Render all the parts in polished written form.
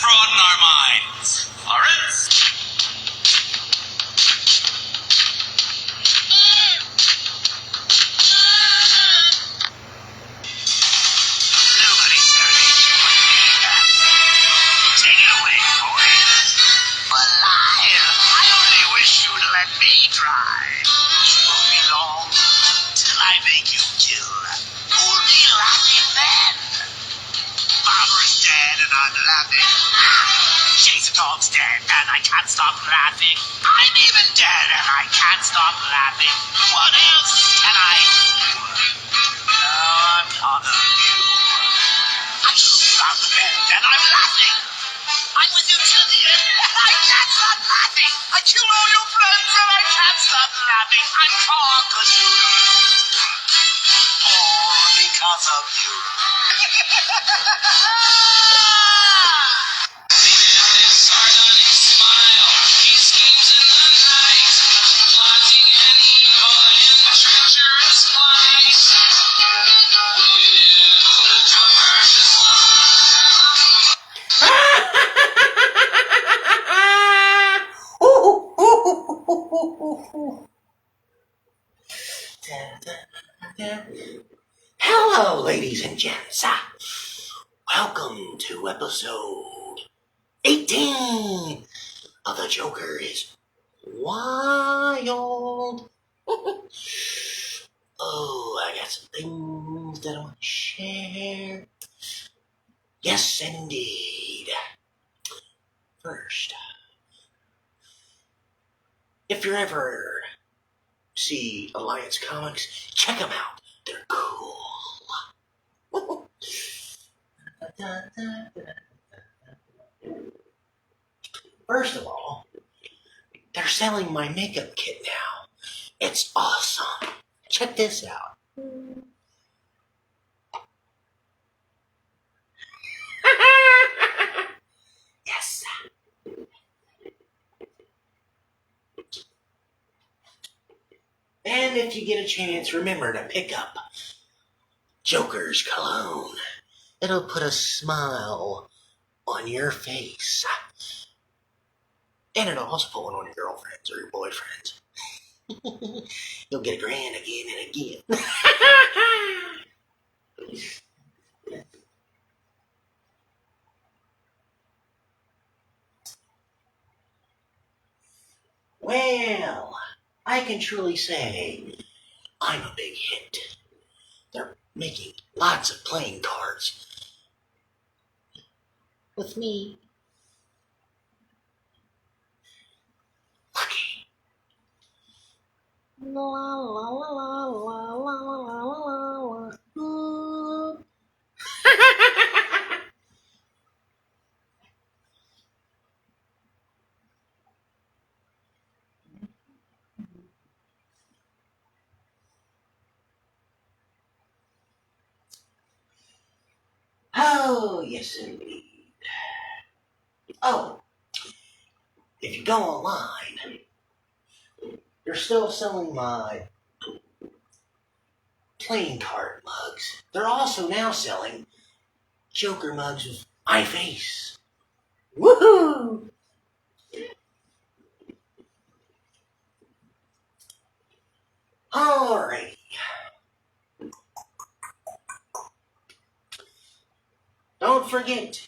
broaden our minds. Lawrence? Nobody serenades you with me. Take it away, boy. Alive! I only wish you'd let me try. It won't be long till I make you kill. Who'll be laughing then? Barbara's dead and I'm laughing. Jason Todd's dead and I can't stop laughing. I'm even dead and I can't stop laughing. What else can I do? Now I'm talking to you. I threw you out the bed and I'm laughing. I'm with you till the end and I can't stop laughing. I kill all your friends and I can't stop laughing. I'm talking to you. All because of you. Hello, ladies and gents. Welcome to episode 18 of The Joker is Wild. Oh, I got some things that I want to share. Yes, indeed. First, if you ever see Alliance Comics, check them out. They're cool. First of all, they're selling my makeup kit now. It's awesome. Check this out. Yes. And if you get a chance, remember to pick up Joker's cologne. It'll put a smile on your face. And it'll also put one on your girlfriends or your boyfriends. You'll get a grand again and again. Well, I can truly say I'm a big hit. They're making lots of playing cards with me. Lucky. La la la la la la la la la. Oh, yes, indeed. Oh, if you go online, they're still selling my playing card mugs. They're also now selling Joker mugs with my face. Woohoo! Alrighty. Don't forget,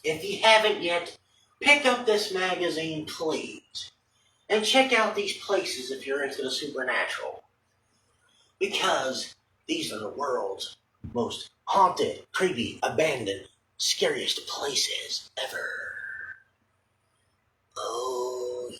if you haven't yet, pick up this magazine, please. And check out these places if you're into the supernatural. Because these are the world's most haunted, creepy, abandoned, scariest places ever. Oh, yeah.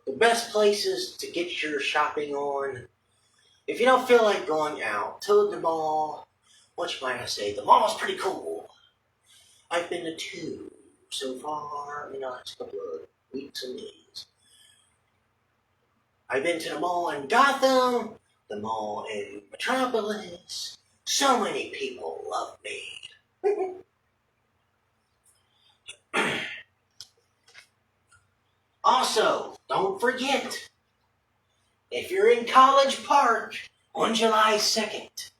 The best places to get your shopping on. If you don't feel like going out to the mall, what you might say, the mall's pretty cool. I've been to 2 so far in the last couple of weeks and days. I've been to the mall in Gotham, the mall in Metropolis. So many people love me. Also, don't forget, if you're in College Park on July 2nd,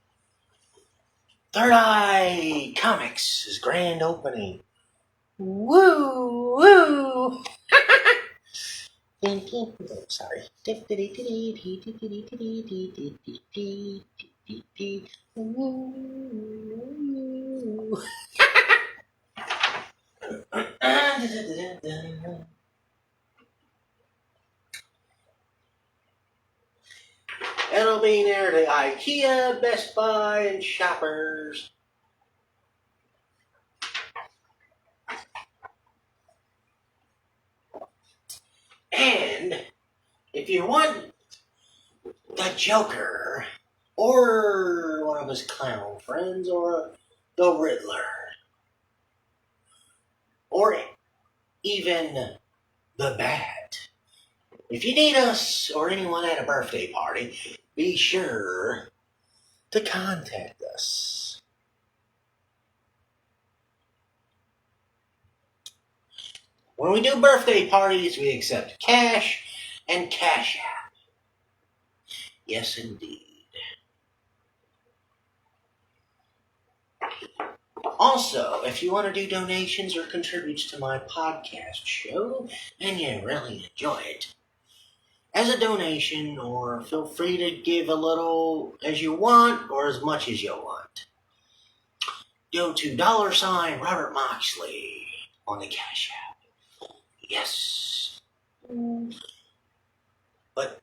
Third Eye Comics is grand opening. Woo! Woo! Sorry. It'll be near the IKEA, Best Buy, and Shoppers. And if you want the Joker, or one of his clown friends, or the Riddler, or even the Bat, if you need us or anyone at a birthday party, be sure to contact us. When we do birthday parties, we accept cash and Cash App. Yes, indeed. Also, if you want to do donations or contribute to my podcast show, and you really enjoy it, as a donation, or feel free to give a little as you want or as much as you want. Go to $ Robert Moxley on the Cash App. Yes. But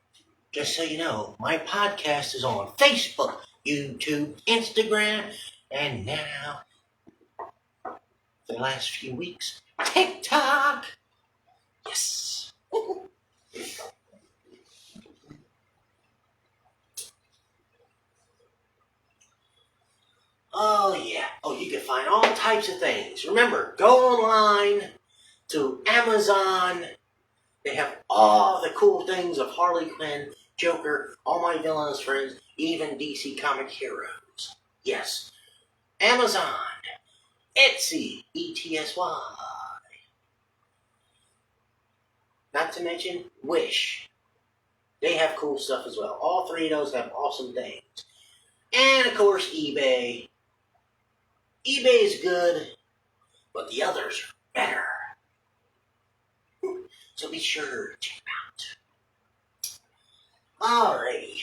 just so you know, my podcast is on Facebook, YouTube, Instagram, and now, for the last few weeks, TikTok. Yes. Oh, yeah. Oh, you can find all types of things. Remember, go online to Amazon. They have all the cool things of Harley Quinn, Joker, all my villainous friends, even DC Comic Heroes. Yes. Amazon. Etsy. ETSY. Not to mention Wish. They have cool stuff as well. All three of those have awesome things. And, of course, eBay. eBay is good, but the others are better. So be sure to check them out. Alrighty.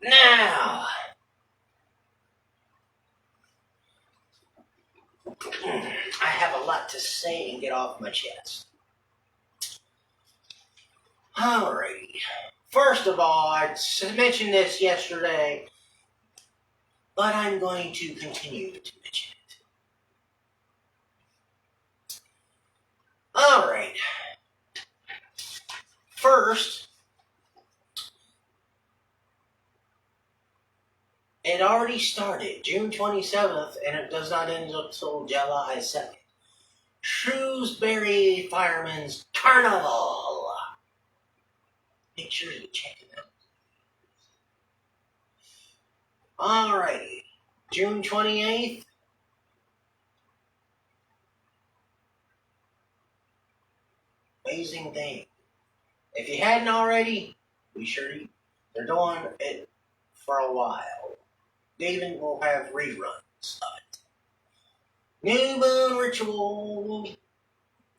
Now, I have a lot to say and get off my chest. Alrighty. First of all, I mentioned this yesterday, but I'm going to continue to mention it. Alright. First, it already started June 27th, and it does not end until July 2nd. Shrewsbury Firemen's Carnival. Make sure you check it out. Alrighty. June 28th. Amazing thing. If you hadn't already, be sure they're doing it for a while. David will have reruns of it. New Moon Ritual.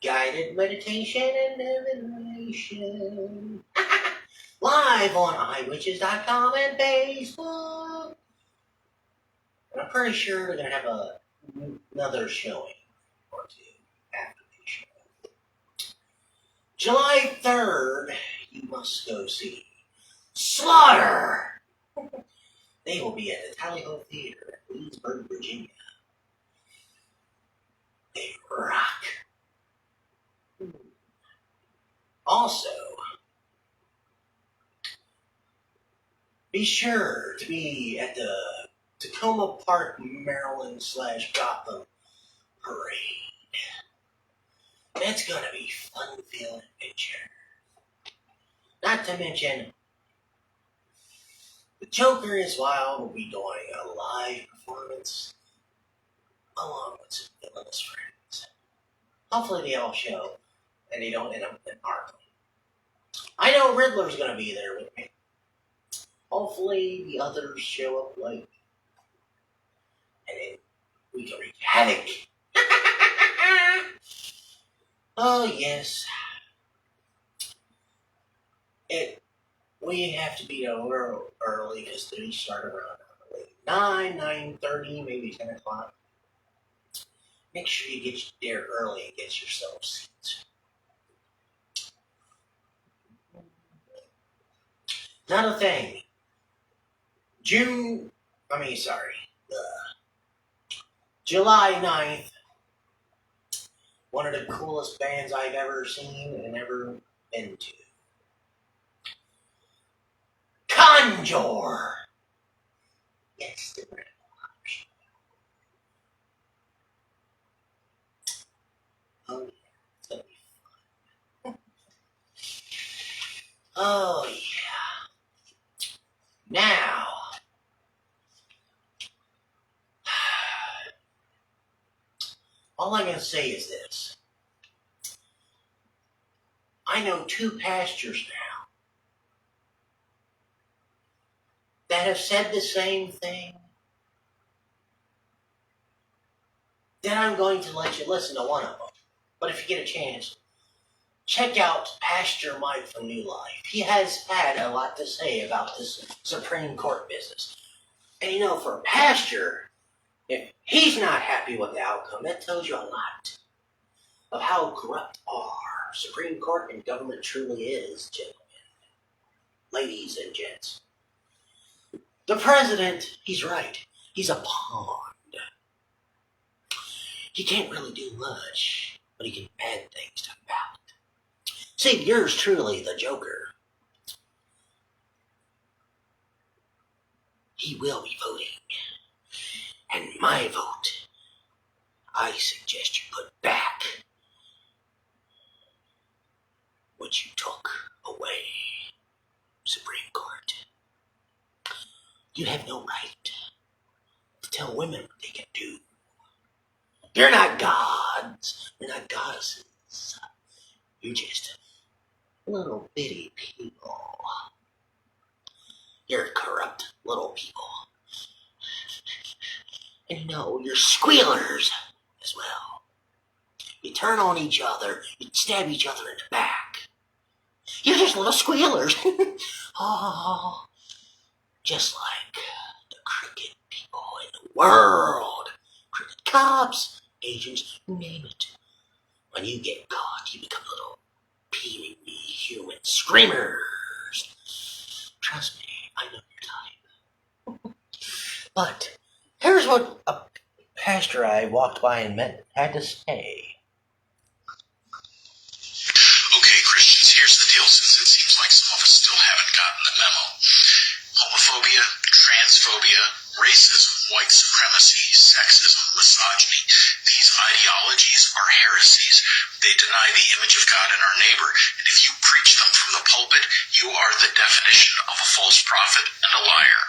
Guided meditation and divination. Live on iWitches.com and Facebook. And I'm pretty sure they're going to have another showing or two after the show. July 3rd, you must go see Slaughter. They will be at the Tally Ho Theater in Leesburg, Virginia. They rock. Also, be sure to be at the Tacoma Park, Maryland /Gotham Parade. It's gonna be fun-filled adventure. Not to mention The Joker as well will be doing a live performance along with some villainous friends. Hopefully they all show and they don't end up in Arkham. I know Riddler's gonna be there with me. Hopefully the others show up late. And then we can wreak havoc. Oh yes. We have to be a little early because they start around 9:30, maybe 10 o'clock. Make sure you get there early and get yourself seats. Another thing. July 9th, one of the coolest bands I've ever seen and ever been to. Conjure! Yes, the Red Lodge. Oh, yeah, it's gonna be fun. Oh, yeah. Now, all I'm going to say is this. I know two pastors now that have said the same thing. Then I'm going to let you listen to one of them. But if you get a chance, check out Pastor Mike from New Life. He has had a lot to say about this Supreme Court business. And you know, for a pastor, if he's not happy with the outcome, that tells you a lot of how corrupt our Supreme Court and government truly is, gentlemen, ladies and gents. The president, he's right. He's a pawn. He can't really do much, but he can add things to the ballot. See, yours truly, the Joker. He will be voting. And my vote, I suggest you put back what you took away, Supreme Court. You have no right to tell women what they can do. You're not gods. You're not goddesses. You're just little bitty people. You're corrupt little people. And you know, you're squealers as well. You turn on each other, you stab each other in the back. You're just little squealers. Oh, just like the crooked people in the world. Crooked cops, agents, you name it. When you get caught, you become little peely human screamers. Trust me, I know your type. But here's what a pastor I walked by and met had to say. Okay, Christians, here's the deal, since it seems like some of us still haven't gotten the memo. Homophobia, transphobia, racism, white supremacy, sexism, misogyny, these ideologies are heresies. They deny the image of God in our neighbor, and if you preach them from the pulpit, you are the definition of a false prophet and a liar.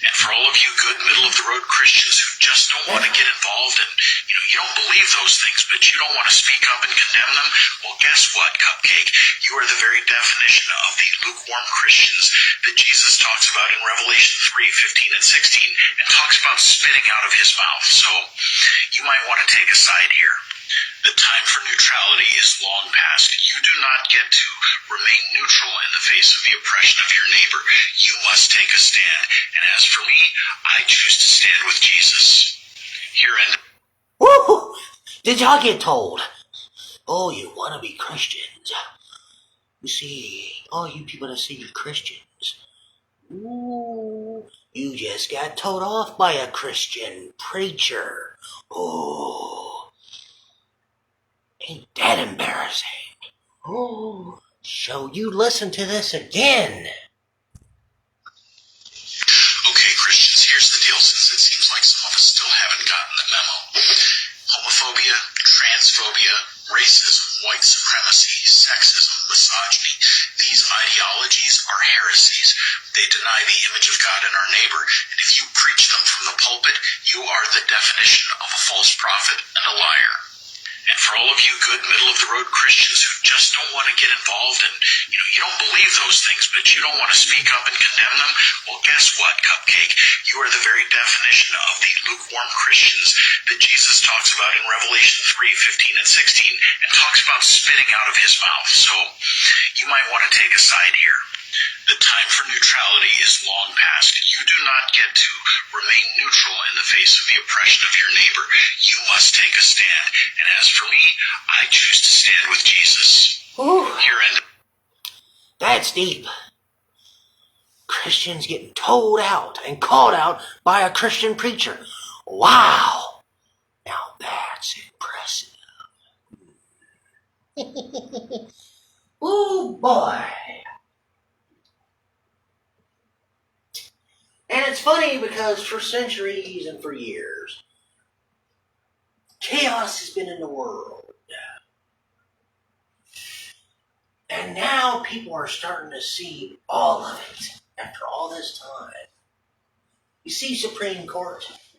And for all of you good middle-of-the-road Christians who just don't want to get involved and, you don't believe those things, but you don't want to speak up and condemn them, well, guess what, Cupcake? You are the very definition of the lukewarm Christians that Jesus talks about in Revelation 3:15 and 16, and talks about spitting out of his mouth. So you might want to take a side here. The time for neutrality is long past. You do not get to remain neutral in the face of the oppression of your neighbor. You must take a stand. And as for me, I choose to stand with Jesus. Here and Woo! Did y'all get told? Oh, you want to be Christians. You see, all you people that say you're Christians. Ooh, you just got told off by a Christian preacher. Oh, ain't that embarrassing? Oh, so you listen to this again. Okay, Christians, here's the deal, since it seems like some of us still haven't gotten the memo. Homophobia, transphobia, racism, white supremacy, sexism, misogyny, these ideologies are are heresies. They deny the image of God in our neighbor, and if you preach them from the pulpit, you are the definition of a false prophet and a liar. And for all of you good middle-of-the-road Christians who just don't want to get involved and, you don't believe those things, but you don't want to speak up and condemn them, well, guess what, Cupcake? You are the very definition of the lukewarm Christians that Jesus talks about in Revelation 3:15 and 16, and talks about spitting out of his mouth. So you might want to take a side here. The time for neutrality is long past. You do not get to remain neutral in the face of the oppression of your neighbor. You must take a stand. And as for me, I choose to stand with Jesus. Ooh, Here and that's deep. Christians getting told out and called out by a Christian preacher. Wow. Now that's impressive. Ooh, boy. And it's funny because for centuries and for years, chaos has been in the world. And now people are starting to see all of it after all this time. You see Supreme Court,